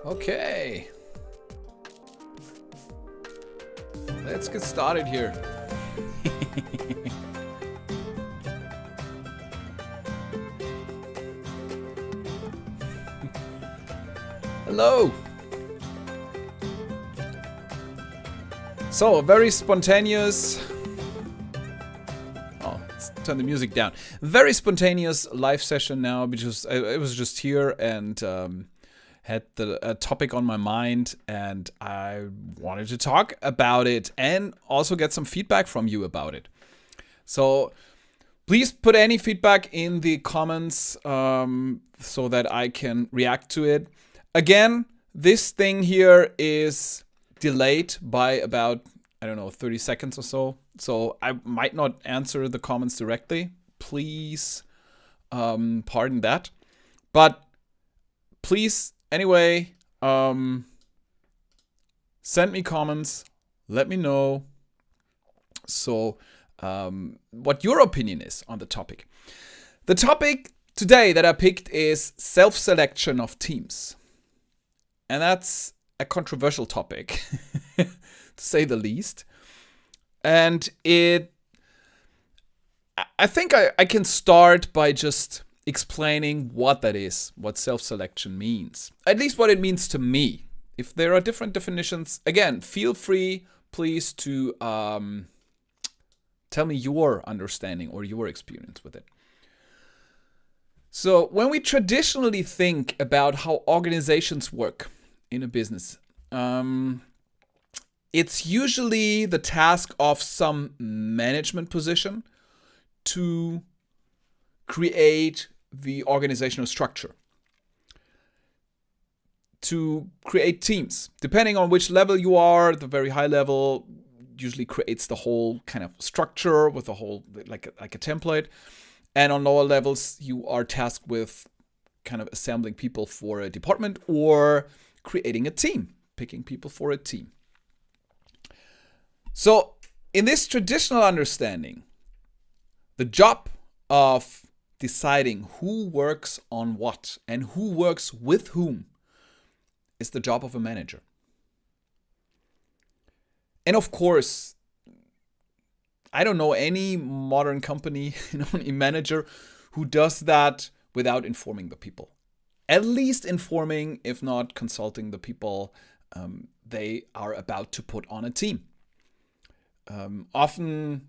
Okay. Let's get started here. Hello. So, a very spontaneous... Oh, let's turn the music down. Very spontaneous live session now because I was just here and had a topic on my mind and I wanted to talk about it and also get some feedback from you about it. So please put any feedback in the comments so that I can react to it. Again, this thing here is delayed by about, 30 seconds or so. So I might not answer the comments directly. Please pardon that. But please, anyway, send me comments. Let me know. So what your opinion is on the topic. The topic today that I picked is self-selection of teams. And that's a controversial topic, to say the least. And I think I can start by just explaining what that is, what self-selection means. At least what it means to me. If there are different definitions, again, feel free, please, to tell me your understanding or your experience with it. So when we traditionally think about how organizations work in a business, it's usually the task of some management position to create the organizational structure, to create teams. Depending on which level you are, the very high level usually creates the whole kind of structure with a whole, like a template. And on lower levels, you are tasked with kind of assembling people for a department or creating a team, picking people for a team. So in this traditional understanding, the job of deciding who works on what and who works with whom is the job of a manager. And of course, I don't know any modern company, any manager who does that without informing the people. At least informing, if not consulting the people they are about to put on a team. Often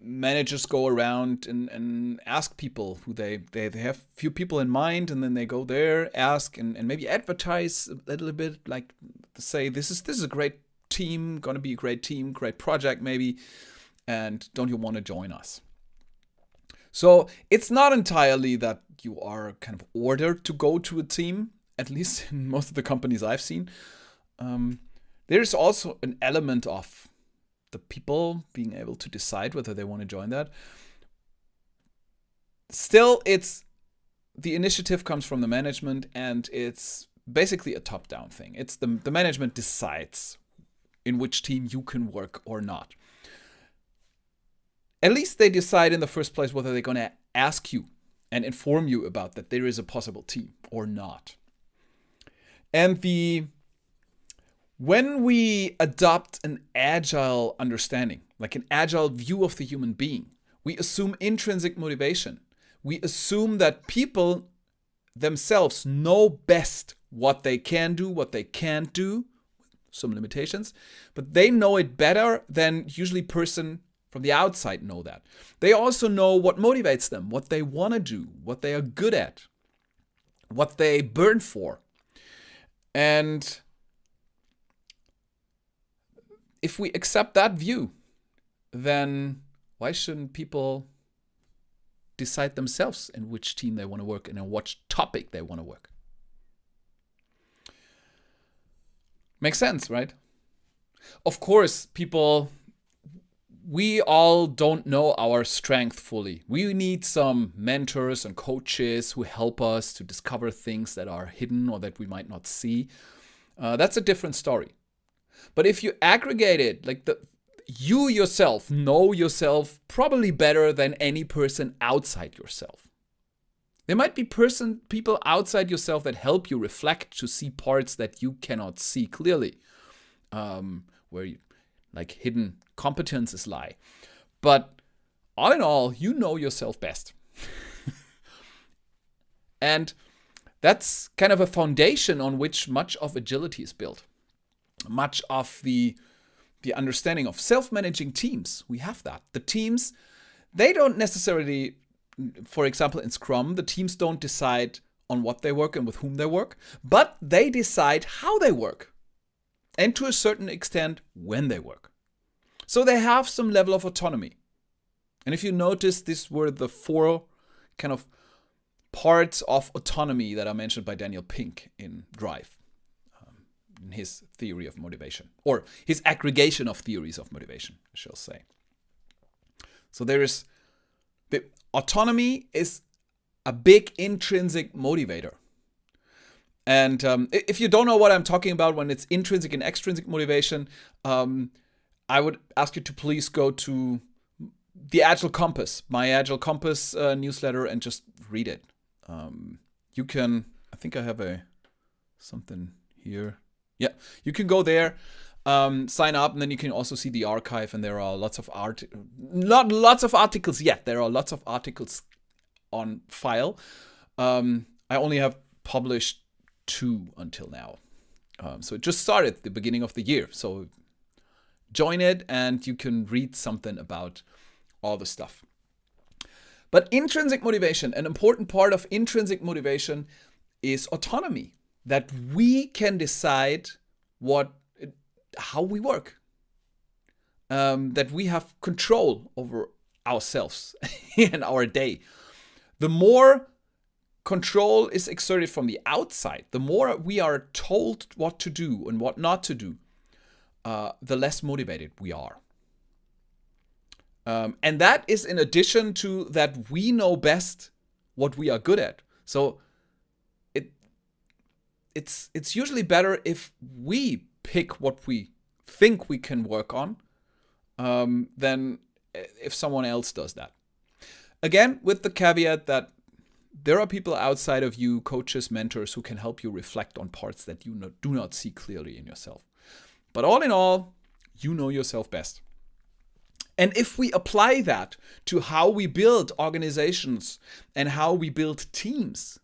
managers go around and ask people who they have few people in mind, and then they go there, ask, and maybe advertise a little bit, like to say this is a great team, gonna be a great team, great project maybe, and don't you want to join us? So it's not entirely that you are kind of ordered to go to a team, at least in most of the companies I've seen. There's also an element of the people being able to decide whether they want to join that. Still, the initiative comes from the management, and it's basically a top-down thing. It's the management decides in which team you can work or not. At least they decide in the first place whether they're going to ask you and inform you about that there is a possible team or not. And when we adopt an agile understanding, like an agile view of the human being, we assume intrinsic motivation. We assume that people themselves know best what they can do, what they can't do, some limitations, but they know it better than usually person from the outside know that. They also know what motivates them, what they want to do, what they are good at, what they burn for. And if we accept that view, then why shouldn't people decide themselves in which team they want to work and on what topic they want to work? Makes sense, right? Of course, we all don't know our strength fully. We need some mentors and coaches who help us to discover things that are hidden or that we might not see. That's a different story. But if you aggregate it, like you yourself know yourself probably better than any person outside yourself. There might be people outside yourself that help you reflect to see parts that you cannot see clearly, where like hidden competences lie. But all in all, you know yourself best. And that's kind of a foundation on which much of agility is built. Much of the understanding of self-managing teams, we have that. The teams, they don't necessarily, for example, in Scrum, the teams don't decide on what they work and with whom they work, but they decide how they work. And to a certain extent, when they work. So they have some level of autonomy. And if you notice, these were the 4 kind of parts of autonomy that are mentioned by Daniel Pink in Drive, in his theory of motivation, or his aggregation of theories of motivation, I shall say. So the autonomy is a big intrinsic motivator. And if you don't know what I'm talking about when it's intrinsic and extrinsic motivation, I would ask you to please go to the Agile Compass, my Agile Compass newsletter, and just read it. You can, I think I have something here. Yeah, you can go there, sign up, and then you can also see the archive. And there are lots of not lots of articles yet. There are lots of articles on file. I only have published 2 until now. So it just started at the beginning of the year. So join it and you can read something about all the stuff. But intrinsic motivation, an important part of intrinsic motivation is autonomy. That we can decide how we work. That we have control over ourselves and our day. The more control is exerted from the outside, the more we are told what to do and what not to do, the less motivated we are. And that is in addition to that we know best what we are good at. So it's usually better if we pick what we think we can work on than if someone else does that. Again, with the caveat that there are people outside of you, coaches, mentors, who can help you reflect on parts that you do not see clearly in yourself. But all in all, you know yourself best. And if we apply that to how we build organizations and how we build teams,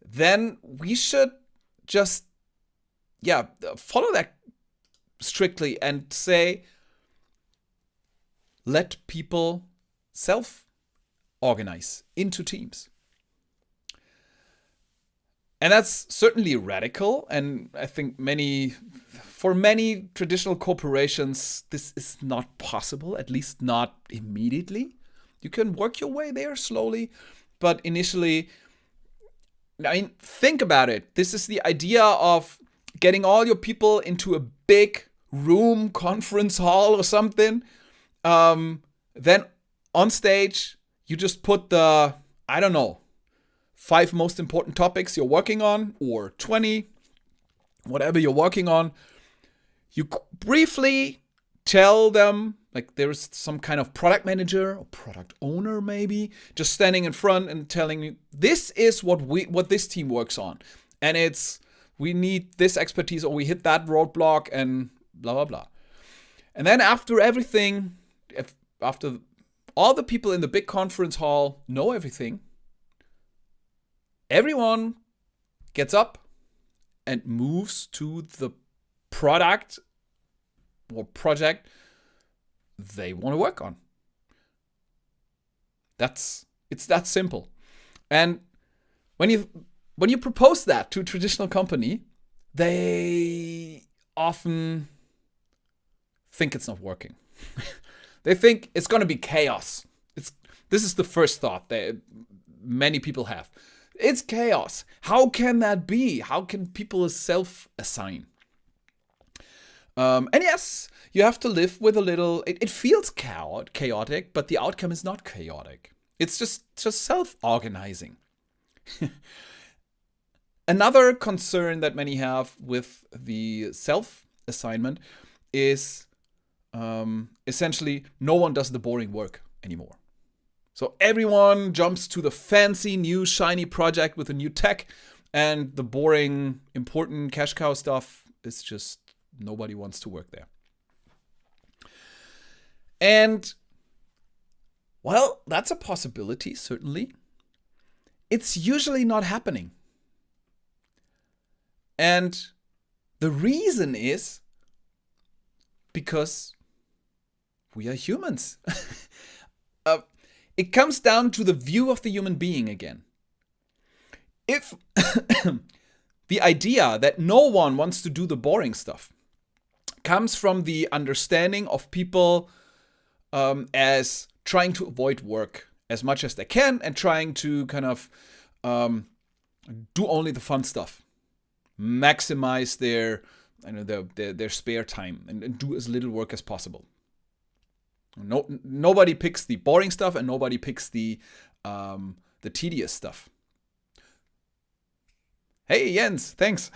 then we should just, follow that strictly and say, let people self-organize into teams. And that's certainly radical. And I think for many traditional corporations, this is not possible, at least not immediately. You can work your way there slowly, but initially, think about it. This is the idea of getting all your people into a big room, conference hall or something. Then on stage, you just put 5 most important topics you're working on, or 20, whatever you're working on. You briefly tell them, like there's some kind of product manager or product owner maybe, just standing in front and telling you, this is what this team works on. And we need this expertise, or we hit that roadblock and blah, blah, blah. And then after all the people in the big conference hall know everything, everyone gets up and moves to the product or project they want to work on. It's that simple. And when you propose that to a traditional company, they often think it's not working. They think it's going to be chaos. This is the first thought that many people have. It's chaos. How can that be? How can people self-assign? And yes, you have to live with a little. It feels chaotic, but the outcome is not chaotic. It's just self-organizing. Another concern that many have with the self-assignment is essentially no one does the boring work anymore. So everyone jumps to the fancy new shiny project with a new tech, and the boring, important cash cow stuff is just nobody wants to work there. And, well, that's a possibility, certainly. It's usually not happening. And the reason is because we are humans. It comes down to the view of the human being again. If the idea that no one wants to do the boring stuff comes from the understanding of people as trying to avoid work as much as they can and trying to kind of do only the fun stuff, maximize their spare time and do as little work as possible. Nobody picks the boring stuff and nobody picks the tedious stuff. Hey Jens, thanks.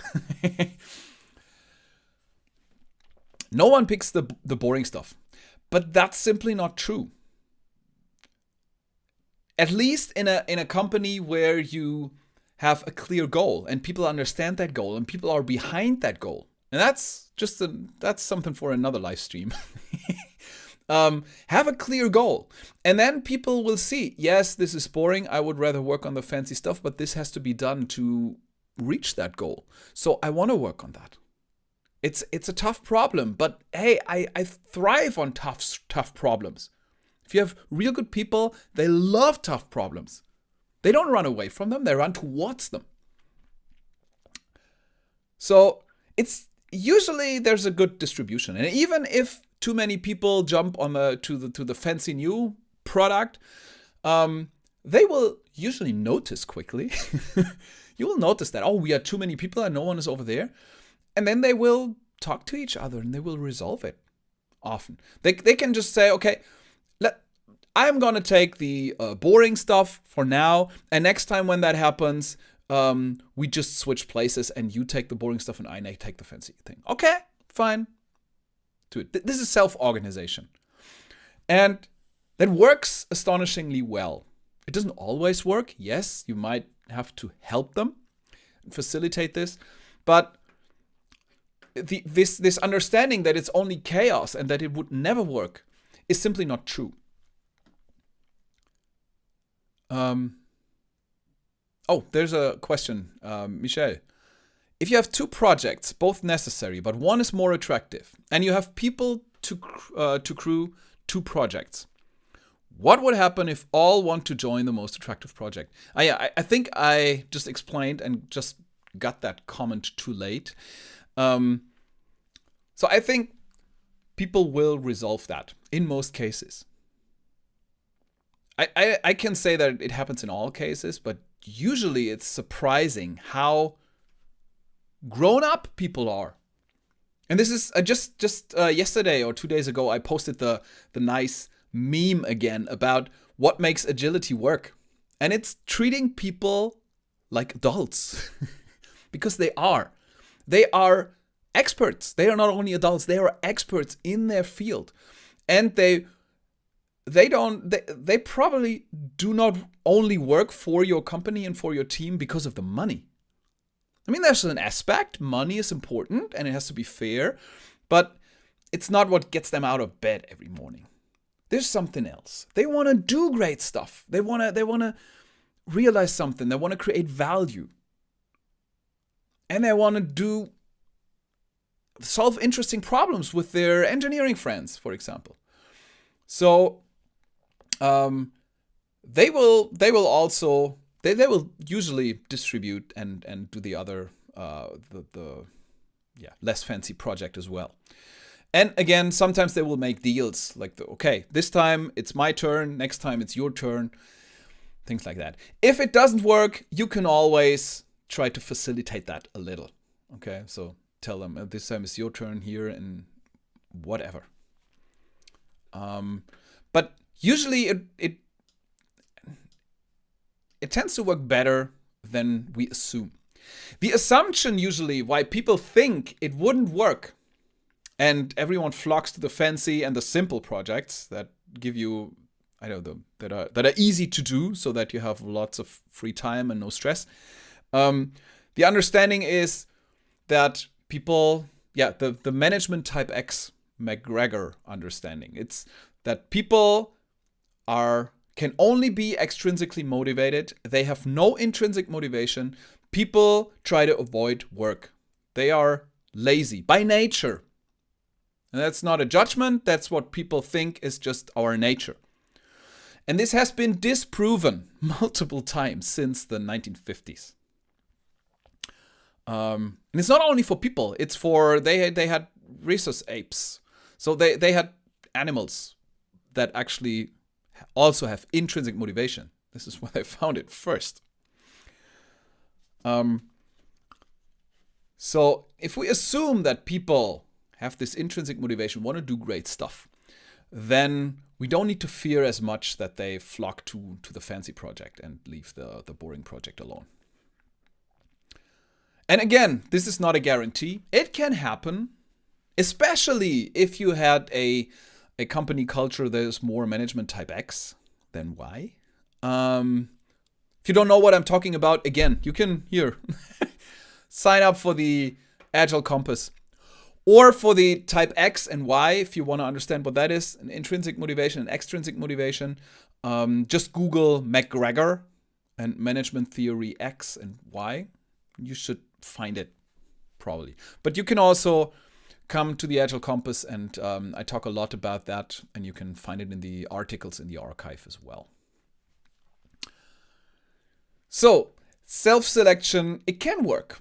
No one picks the boring stuff, but that's simply not true. At least in a company where you have a clear goal and people understand that goal and people are behind that goal, and that's something for another live stream. Have a clear goal, and then people will see, yes, this is boring. I would rather work on the fancy stuff, but this has to be done to reach that goal. So I want to work on that. It's a tough problem, but hey, I thrive on tough problems. If you have real good people, they love tough problems. They don't run away from them, they run towards them. So it's usually there's a good distribution. And even if too many people jump on to the fancy new product, they will usually notice quickly. You will notice that, oh, we are too many people and no one is over there. And then they will talk to each other and they will resolve it often. They can just say, okay, I'm going to take the boring stuff for now. And next time when that happens, we just switch places and you take the boring stuff and I take the fancy thing. Okay, fine. Do it. This is self-organization. And that works astonishingly well. It doesn't always work. Yes, you might have to help them and facilitate this. But this understanding that it's only chaos and that it would never work is simply not true. There's a question, Michelle. If you have two projects, both necessary, but one is more attractive, and you have people to crew two projects, what would happen if all want to join the most attractive project? I think I just explained and just got that comment too late. So I think people will resolve that in most cases. I can say that it happens in all cases, but usually it's surprising how grown up people are. And this is just yesterday or 2 days ago, I posted the nice meme again about what makes agility work. And it's treating people like adults because they are. They are experts. They are not only adults, they are experts in their field. And they probably do not only work for your company and for your team because of the money. I mean, there's an aspect, money is important and it has to be fair, but it's not what gets them out of bed every morning. There's something else. They want to do great stuff. They want to realize something. They want to create value. And they want to solve interesting problems with their engineering friends, for example. So they will usually distribute and do the other less fancy project as well. And again, sometimes they will make deals like okay, this time it's my turn, next time it's your turn, things like that. If it doesn't work, you can always try to facilitate that a little. Okay, so tell them this time it's your turn here and whatever. But usually it tends to work better than we assume. The assumption usually why people think it wouldn't work and everyone flocks to the fancy and the simple projects that give you I know them that are easy to do, so that you have lots of free time and no stress. The understanding is that people, the management type X McGregor understanding. It's that people can only be extrinsically motivated. They have no intrinsic motivation. People try to avoid work. They are lazy by nature. And that's not a judgment. That's what people think is just our nature. And this has been disproven multiple times since the 1950s. And it's not only for people. It's for, they had rhesus apes. So they had animals that actually also have intrinsic motivation. This is where they found it first. So if we assume that people have this intrinsic motivation, want to do great stuff, then we don't need to fear as much that they flock to the fancy project and leave the boring project alone. And again, this is not a guarantee. It can happen, especially if you had a company culture that is more management type X than Y. If you don't know what I'm talking about, again, you can sign up for the Agile Compass. Or for the type X and Y, if you want to understand what that is, an intrinsic motivation and extrinsic motivation, just Google McGregor and management theory X and Y. You should find it probably. But you can also come to the Agile Compass, and I talk a lot about that, and you can find it in the articles in the archive as well. So, self-selection, it can work.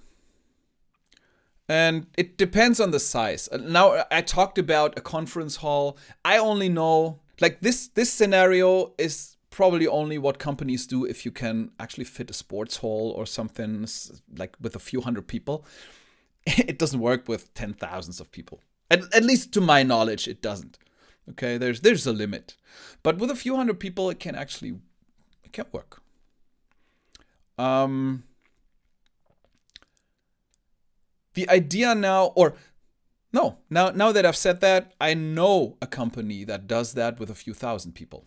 And it depends on the size. Now, I talked about a conference hall. I only know, like this scenario is probably only what companies do if you can actually fit a sports hall or something like with a few hundred people. It doesn't work with 10,000s of people. At least to my knowledge, it doesn't. Okay, there's a limit. But with a few hundred people, it can work. The idea now that I've said that, I know a company that does that with a few thousand people.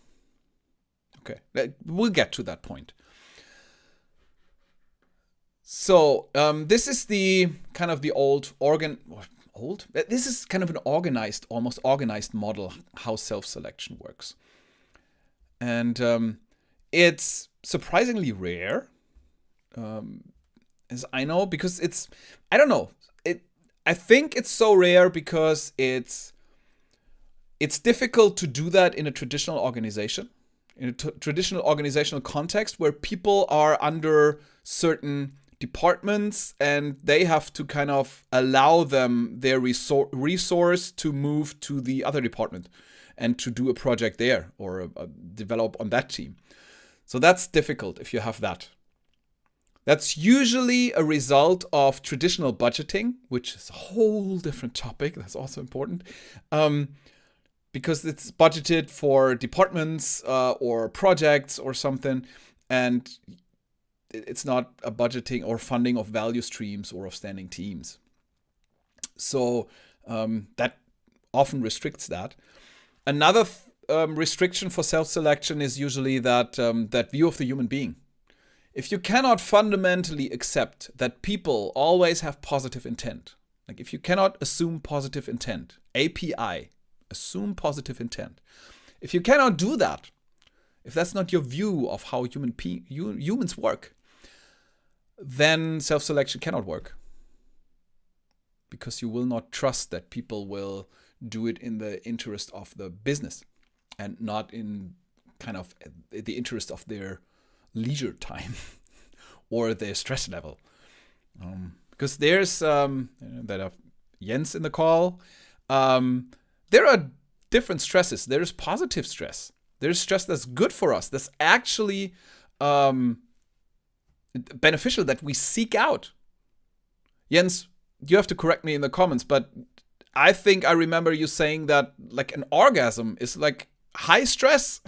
Okay, we'll get to that point. So this is the kind of the this is kind of an almost organized model how self-selection works. And it's surprisingly rare. As I know, because I think it's so rare because it's difficult to do that in a traditional organization, in a traditional organizational context where people are under certain departments and they have to kind of allow them their resource to move to the other department and to do a project there or develop on that team. So that's difficult if you have that. That's usually a result of traditional budgeting, which is a whole different topic. That's also important. Because it's budgeted for departments or projects or something. And it's not a budgeting or funding of value streams or of standing teams. So that often restricts that. Another restriction for self-selection is usually that view of the human being. If you cannot fundamentally accept that people always have positive intent, like if you cannot assume positive intent, API, assume positive intent. If you cannot do that, if that's not your view of how humans work, then self-selection cannot work. Because you will not trust that people will do it in the interest of the business and not in kind of the interest of their leisure time or their stress level. Because there's, that have Jens in the call, there are different stresses. There's positive stress. There's stress that's good for us. That's actually beneficial that we seek out. Jens, you have to correct me in the comments, but I think I remember you saying that like an orgasm is like high stress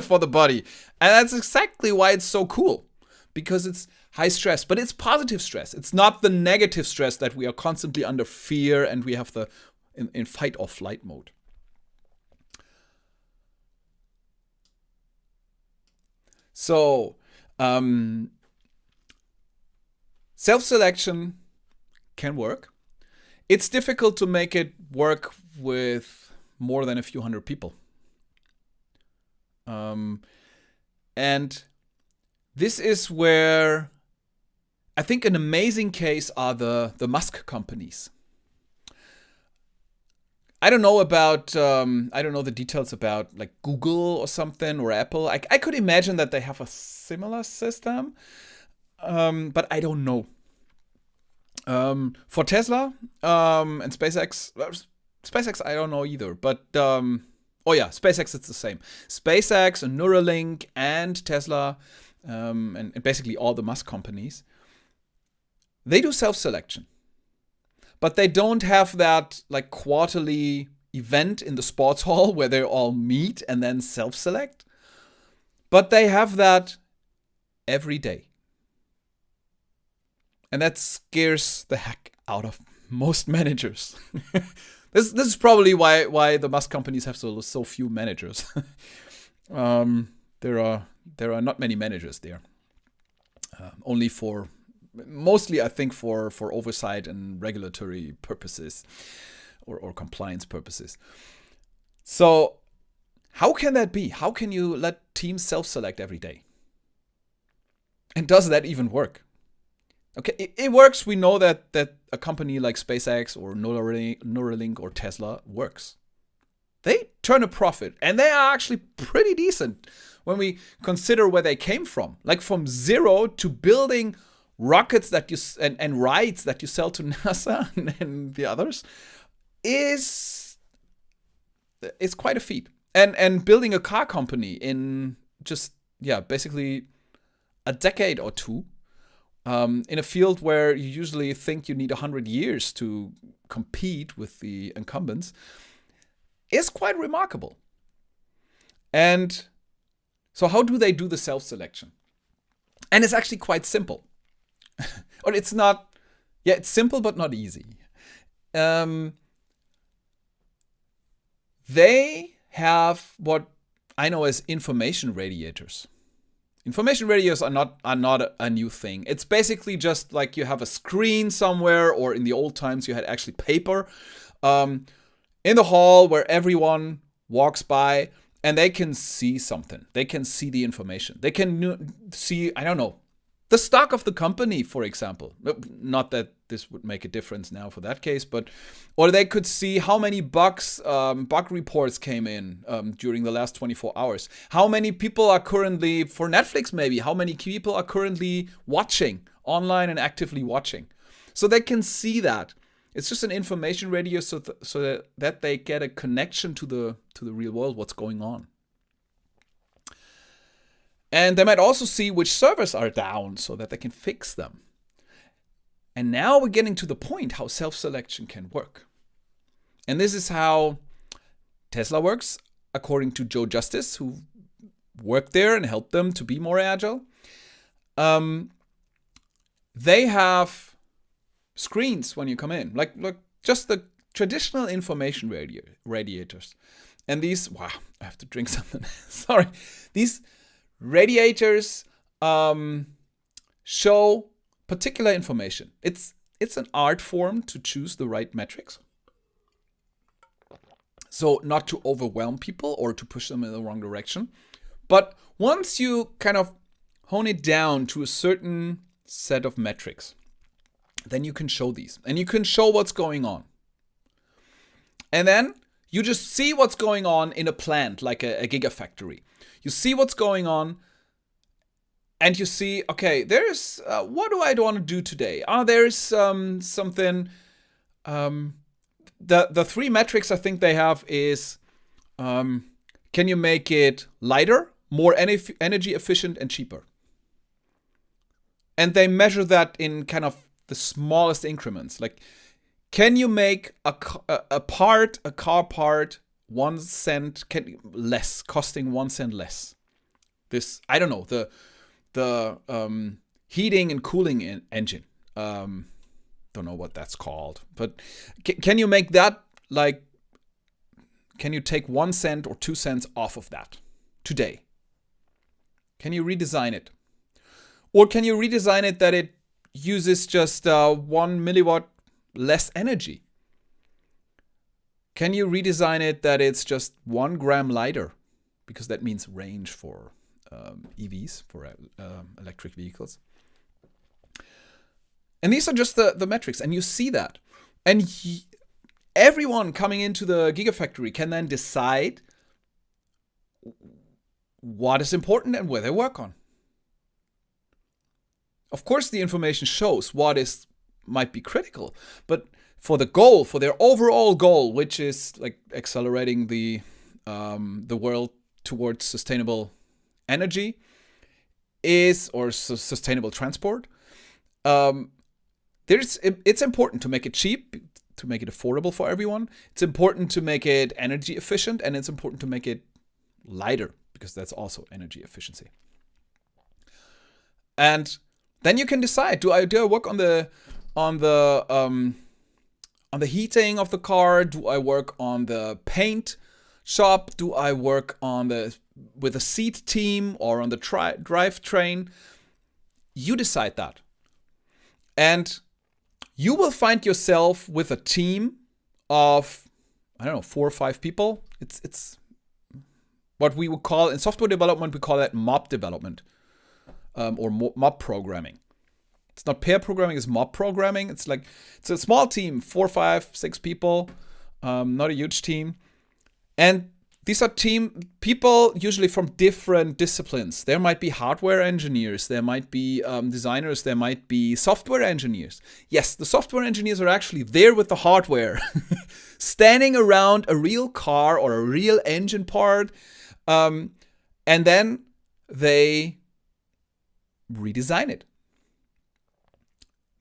for the body. And that's exactly why it's so cool. Because it's high stress, but it's positive stress. It's not the negative stress that we are constantly under fear and we have in fight or flight mode. So, self-selection can work. It's difficult to make it work with more than a few hundred people. And this is where I think an amazing case are the Musk companies. I don't know the details about like Google or something or Apple. I could imagine that they have a similar system, but I don't know. For Tesla and SpaceX I don't know either. But SpaceX it's the same. SpaceX and Neuralink and Tesla and basically all the Musk companies, they do self-selection. But they don't have that like quarterly event in the sports hall where they all meet and then self-select. But they have that every day. And that scares the heck out of most managers. This is probably why the Musk companies have so few managers. There are not many managers there. Only for mostly I think for oversight and regulatory purposes or compliance purposes. So how can that be? How can you let teams self-select every day? And does that even work? Okay, it works. We know that a company like SpaceX or Neuralink or Tesla works. They turn a profit, and they are actually pretty decent when we consider where they came from. Like from zero to building rockets that you and rides that you sell to NASA and the others is quite a feat. And building a car company in just basically a decade or two. In a field where you usually think you need 100 years to compete with the incumbents, is quite remarkable. And so how do they do the self-selection? And it's actually quite simple. Or it's not, it's simple but not easy. They have what I know as information radiators. Information radios are not a new thing. It's basically just like you have a screen somewhere, or in the old times you had actually paper in the hall where everyone walks by and they can see something. They can see the information. They can see, I don't know, the stock of the company, for example. Not that this would make a difference now for that case, or they could see how many bug reports came in during the last 24 hours. How many people are currently, for Netflix maybe, how many people are currently watching online and actively watching. So they can see that. It's just an information radio so that they get a connection to the real world, what's going on. And they might also see which servers are down so that they can fix them. And now we're getting to the point how self-selection can work. And this is how Tesla works, according to Joe Justice, who worked there and helped them to be more agile. They have screens when you come in, like just the traditional information radiators. And these, I have to drink something. Sorry. These radiators show particular information. It's an art form to choose the right metrics. So not to overwhelm people or to push them in the wrong direction. But once you kind of hone it down to a certain set of metrics, then you can show these. And you can show what's going on. And then you just see what's going on in a plant, like a gigafactory. You see what's going on, and you see, okay, there's, what do I want to do today? There's something, the three metrics I think they have is, can you make it lighter, more energy efficient, and cheaper? And they measure that in kind of the smallest increments. Like, can you make a car part 1 cent less, costing 1 cent less? This, I don't know, the heating and cooling engine. Don't know what that's called, but can you make that, like, can you take 1 cent or 2 cents off of that today? Can you redesign it? Or can you redesign it that it uses just 1 milliwatt less energy? Can you redesign it that it's just 1 gram lighter? Because that means range for EVs, for electric vehicles. And these are just the metrics, and you see that. And everyone coming into the Gigafactory can then decide what is important and where they work on. Of course, the information shows what might be critical, but for the goal, for their overall goal, which is like accelerating the world towards sustainable energy, or sustainable transport, it's important to make it cheap, to make it affordable for everyone. It's important to make it energy efficient, and it's important to make it lighter, because that's also energy efficiency. And then you can decide: do I work on the heating of the car? Do I work on the paint shop? Do I work with a seat team or on the drivetrain? You decide that, and you will find yourself with a team of, I don't know, 4 or 5 people. It's what we would call in software development, we call that mob development, or mob programming. It's not pair programming, it's mob programming. It's a small team, 4, 5, 6 people, not a huge team. And these are people usually from different disciplines. There might be hardware engineers, there might be designers, there might be software engineers. Yes, the software engineers are actually there with the hardware, standing around a real car or a real engine part, and then they redesign it.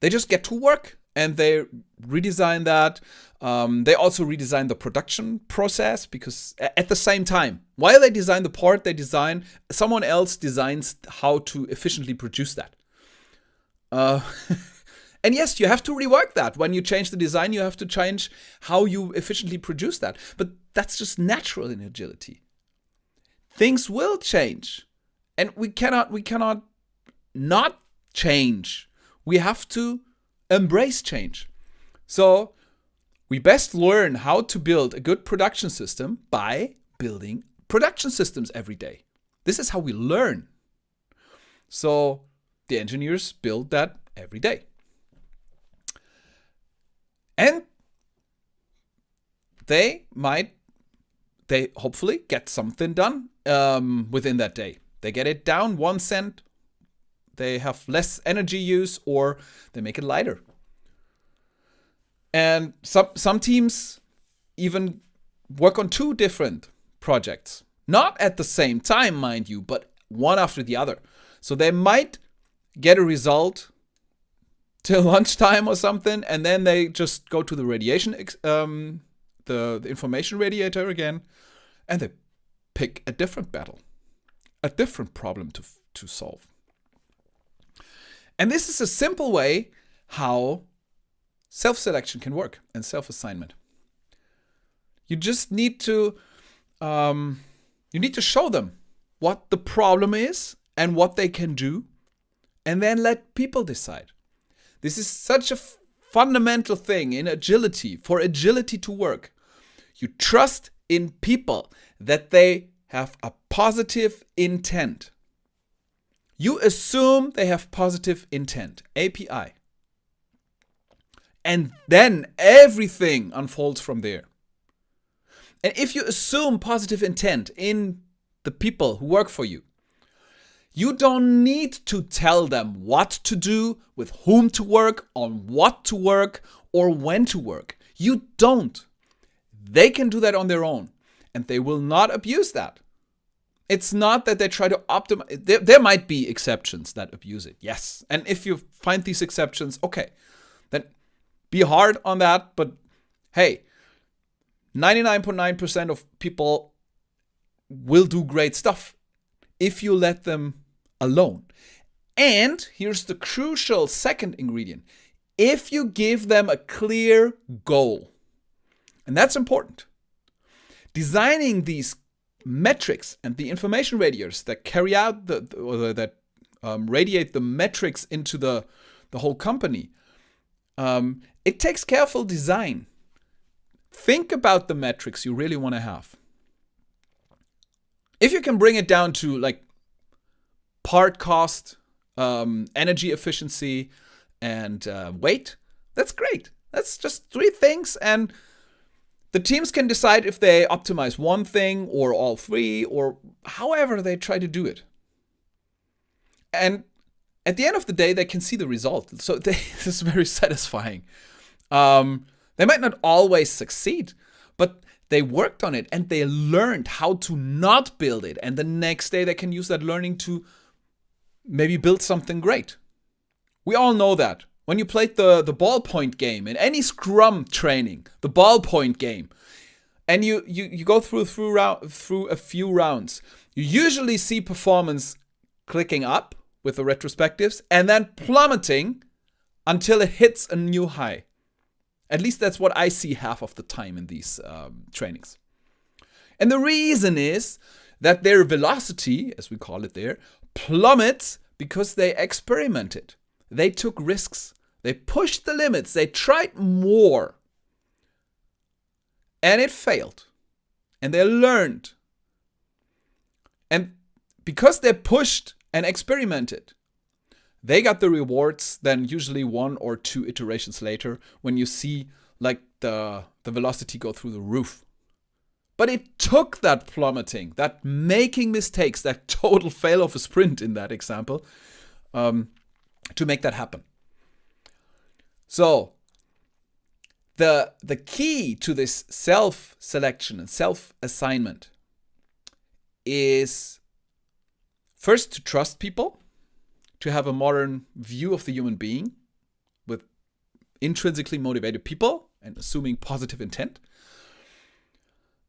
They just get to work and they redesign that. They also redesign the production process, because at the same time, while they design the part, someone else designs how to efficiently produce that. And yes, you have to rework that. When you change the design, you have to change how you efficiently produce that. But that's just natural in agility. Things will change, and we cannot not change. We have to embrace change. So we best learn how to build a good production system by building production systems every day. This is how we learn. So the engineers build that every day. And they hopefully get something done within that day. They get it down 1 cent. They have less energy use, or they make it lighter. And some teams even work on 2 different projects. Not at the same time, mind you, but one after the other. So they might get a result till lunchtime or something, and then they just go to the radiation, the information radiator again, and they pick a different battle, a different problem to solve. And this is a simple way how self-selection can work, and self-assignment. You just need to show them what the problem is and what they can do, and then let people decide. This is such a fundamental thing in agility, for agility to work. You trust in people that they have a positive intent. You assume they have positive intent, API. And then everything unfolds from there. And if you assume positive intent in the people who work for you, you don't need to tell them what to do, with whom to work, on what to work, or when to work. You don't. They can do that on their own, and they will not abuse that. It's not that they try to optimize. There might be exceptions that abuse it, yes. And if you find these exceptions, okay, then be hard on that. But hey, 99.9% of people will do great stuff if you let them alone. And here's the crucial second ingredient: if you give them a clear goal. And that's important. Designing these metrics and the information radiators that carry out radiate the metrics into the whole company, it takes careful design. Think about the metrics you really want to have. If you can bring it down to like part cost, energy efficiency, and weight, that's great. That's just 3 things, and the teams can decide if they optimize one thing or all 3 or however they try to do it. And at the end of the day, they can see the result. So this is very satisfying. They might not always succeed, but they worked on it and they learned how to not build it. And the next day they can use that learning to maybe build something great. We all know that. When you played the ballpoint game in any Scrum training, the ballpoint game, and you go through a few rounds, you usually see performance clicking up with the retrospectives and then plummeting until it hits a new high. At least that's what I see half of the time in these trainings. And the reason is that their velocity, as we call it there, plummets because they experimented. They took risks. They pushed the limits. They tried more. And it failed. And they learned. And because they pushed and experimented, they got the rewards then usually 1 or 2 iterations later when you see like the velocity go through the roof. But it took that plummeting, that making mistakes, that total fail of a sprint in that example, to make that happen. So the key to this self-selection and self-assignment is first to trust people, to have a modern view of the human being with intrinsically motivated people and assuming positive intent.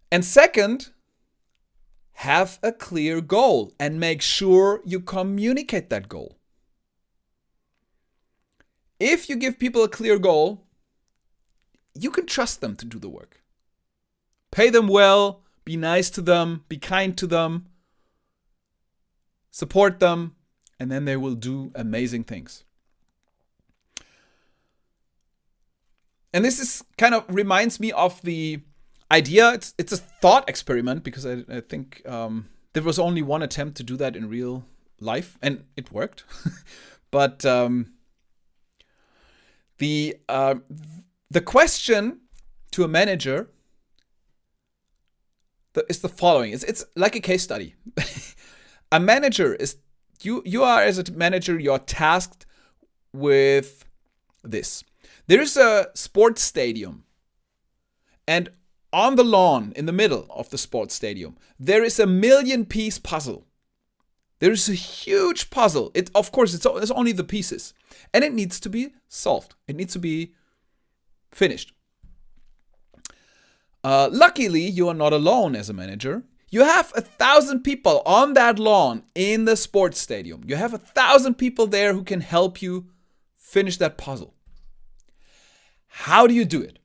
And second, have a clear goal and make sure you communicate that goal. If you give people a clear goal, you can trust them to do the work. Pay them well, be nice to them, be kind to them, support them, and then they will do amazing things. And this is kind of reminds me of the idea. It's a thought experiment because I think there was only one attempt to do that in real life, and it worked. But the question to a manager is the following. It's like a case study. A manager is you are, as a manager, you're tasked with this. There is a sports stadium, and on the lawn in the middle of the sports stadium, there is a 1,000,000-piece puzzle. There is a huge puzzle. Of course, it's only the pieces, and it needs to be solved. It needs to be finished. Luckily, you are not alone as a manager. You have 1,000 people on that lawn in the sports stadium. You have 1,000 people there who can help you finish that puzzle. How do you do it?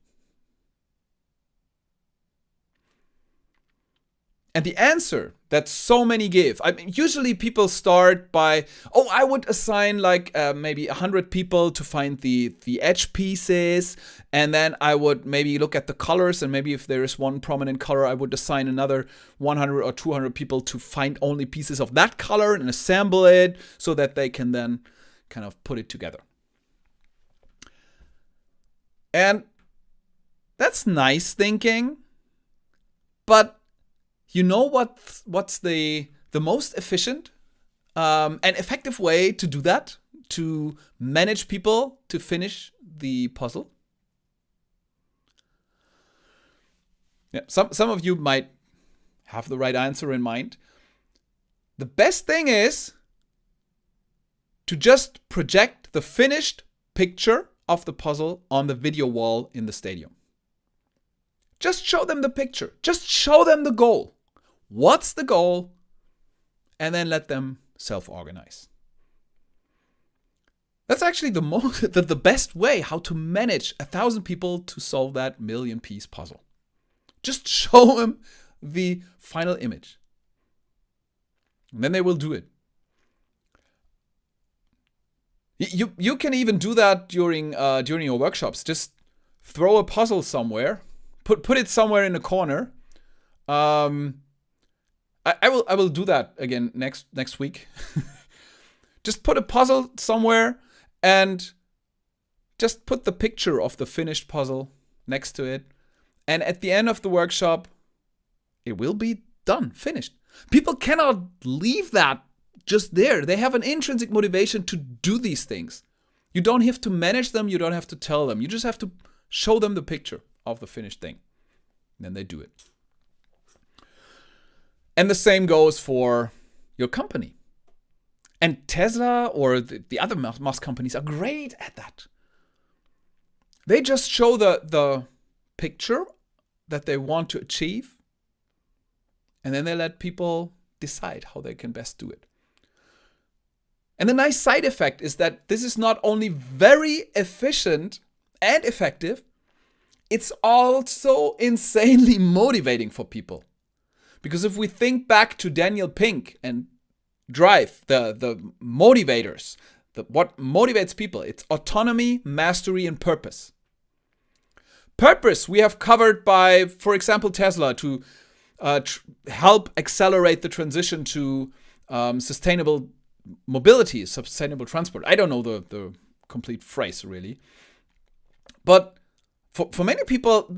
And the answer that so many give, usually people start by, I would assign like maybe 100 people to find the edge pieces, and then I would maybe look at the colors, and maybe if there is one prominent color, I would assign another 100 or 200 people to find only pieces of that color and assemble it so that they can then kind of put it together. And that's nice thinking, but you know what's the most efficient and effective way to do that? To manage people to finish the puzzle? Yeah, some of you might have the right answer in mind. The best thing is to just project the finished picture of the puzzle on the video wall in the stadium. Just show them the picture. Just show them the goal. What's the goal? And then let them self-organize. That's actually the best way how to manage 1,000 people to solve that 1,000,000-piece puzzle. Just show them the final image. And then they will do it. You can even do that during your workshops. Just throw a puzzle somewhere, put it somewhere in a corner. I will do that again next week. Just put a puzzle somewhere and just put the picture of the finished puzzle next to it. And at the end of the workshop, it will be done, finished. People cannot leave that just there. They have an intrinsic motivation to do these things. You don't have to manage them. You don't have to tell them. You just have to show them the picture of the finished thing. Then they do it. And the same goes for your company. And Tesla or the other mass companies are great at that. They just show the picture that they want to achieve. And then they let people decide how they can best do it. And the nice side effect is that this is not only very efficient and effective, it's also insanely motivating for people. Because if we think back to Daniel Pink and Drive, the motivators, what motivates people, it's autonomy, mastery, and purpose. Purpose we have covered by, for example, Tesla to help accelerate the transition to sustainable mobility, sustainable transport. I don't know the complete phrase really. But for many people,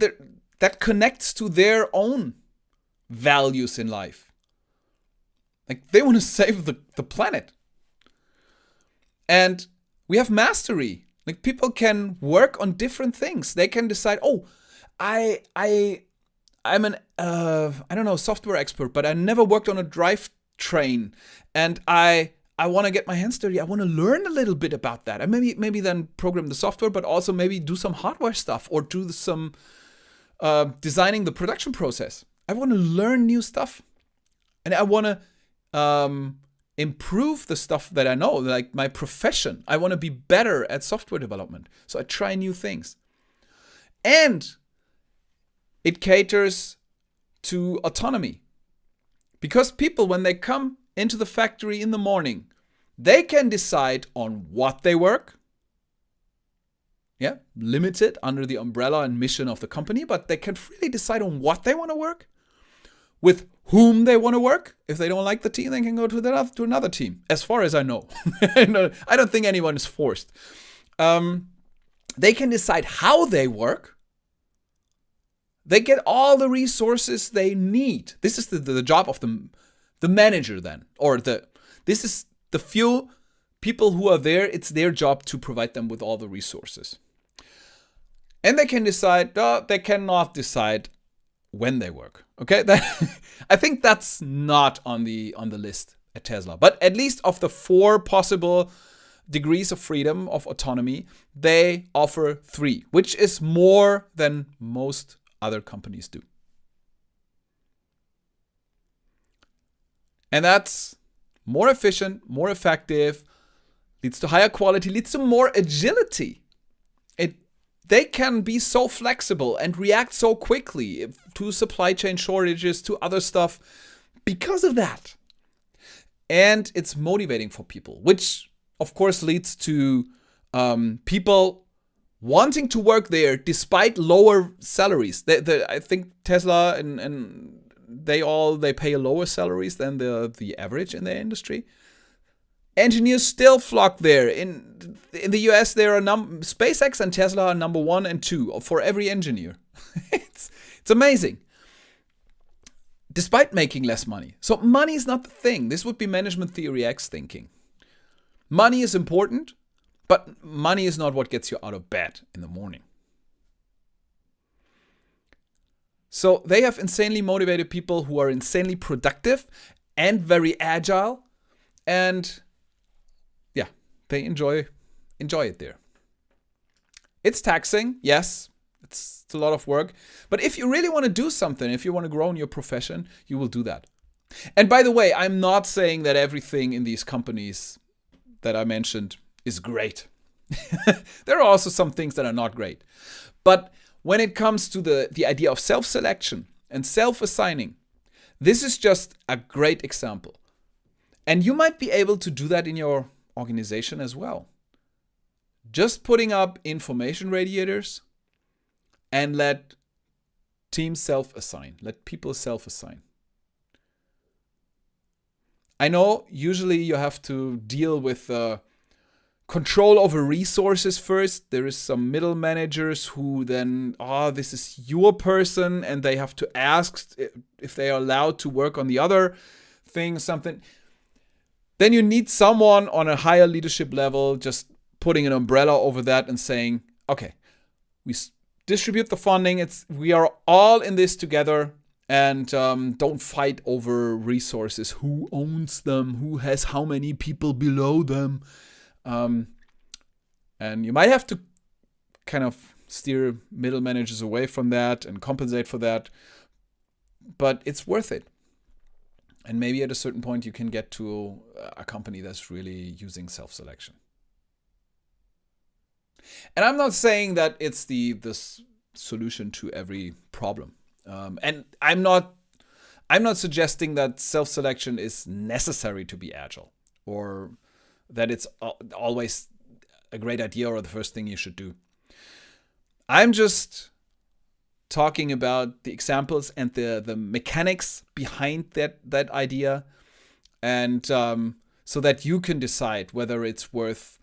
that connects to their own values in life. Like they want to save the planet. And we have mastery. Like people can work on different things. They can decide, I'm an software expert, but I never worked on a drivetrain, and I want to get my hands dirty. I want to learn a little bit about that. And maybe then program the software, but also maybe do some hardware stuff or do some designing the production process. I want to learn new stuff, and I want to improve the stuff that I know, like my profession. I want to be better at software development, so I try new things. And it caters to autonomy. Because people, when they come into the factory in the morning, they can decide on what they work. Yeah, limited under the umbrella and mission of the company, but they can freely decide on what they want to work, with whom they want to work. If they don't like the team, they can go to another team, as far as I know. I don't think anyone is forced. They can decide how they work. They get all the resources they need. This is the job of the manager then. This is the few people who are there. It's their job to provide them with all the resources. And they can decide, they cannot decide when they work. Okay, I think that's not on the list at Tesla. But at least of the 4 possible degrees of freedom, of autonomy, they offer 3, which is more than most other companies do. And that's more efficient, more effective, leads to higher quality, leads to more agility. They can be so flexible and react so quickly to supply chain shortages, to other stuff because of that. And it's motivating for people, which of course leads to people wanting to work there despite lower salaries. I think Tesla and they pay lower salaries than the average in their industry. Engineers still flock there. In the US, there are SpaceX and Tesla are number 1 and 2 for every engineer. It's amazing. Despite making less money. So money is not the thing. This would be management theory X thinking. Money is important, but money is not what gets you out of bed in the morning. So they have insanely motivated people who are insanely productive and very agile, and they enjoy it there. It's taxing, yes. It's a lot of work. But if you really want to do something, if you want to grow in your profession, you will do that. And by the way, I'm not saying that everything in these companies that I mentioned is great. There are also some things that are not great. But when it comes to the idea of self-selection and self-assigning, This is just a great example. And you might be able to do that in your organization as well. Just putting up information radiators and let teams self-assign, let people self-assign. I know usually you have to deal with control over resources first. There is some middle managers who then, this is your person, and they have to ask if they are allowed to work on the other thing, something. Then you need someone on a higher leadership level just putting an umbrella over that and saying, okay, we distribute the funding. We are all in this together, and don't fight over resources. Who owns them? Who has how many people below them? And you might have to kind of steer middle managers away from that and compensate for that. But it's worth it. And maybe at a certain point you can get to a company that's really using self-selection. And I'm not saying that it's the solution to every problem. And I'm not suggesting that self-selection is necessary to be agile, or that it's always a great idea or the first thing you should do. I'm just talking about the examples and the mechanics behind that idea, and so that you can decide whether it's worth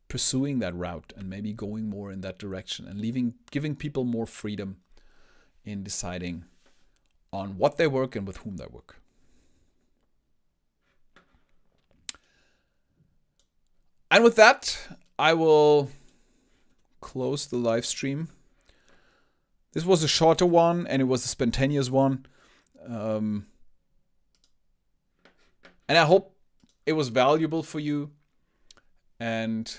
pursuing that route and maybe going more in that direction and giving people more freedom in deciding on what they work and with whom they work. And with that, I will close the live stream. This was a shorter one, and it was a spontaneous one. And I hope it was valuable for you. And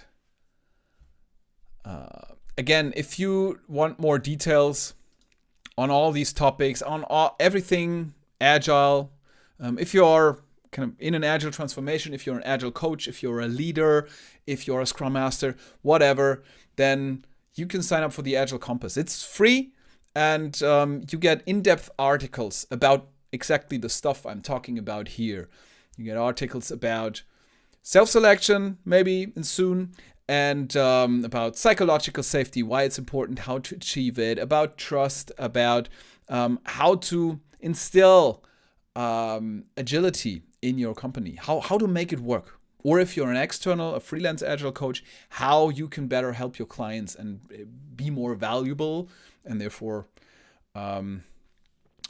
again, if you want more details on all these topics, on everything Agile, if you're kind of in an Agile transformation, if you're an Agile coach, if you're a leader, if you're a Scrum Master, whatever, then you can sign up for the Agile Compass. It's free, and you get in-depth articles about exactly the stuff I'm talking about here. You get articles about self-selection, maybe soon, and about psychological safety, why it's important, how to achieve it, about trust, about how to instill agility in your company, how to make it work. Or if you're an external, a freelance Agile coach, how you can better help your clients and be more valuable, and therefore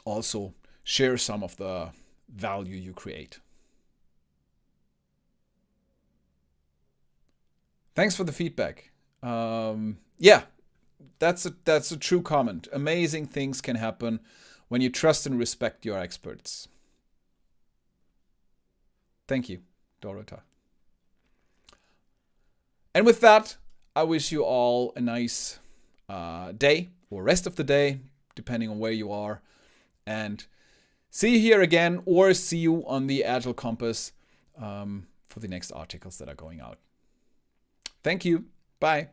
also share some of the value you create. Thanks for the feedback. Yeah, that's a true comment. Amazing things can happen when you trust and respect your experts. Thank you, Dorota. And with that, I wish you all a nice day or rest of the day, depending on where you are. And see you here again, or see you on the Agile Compass for the next articles that are going out. Thank you. Bye.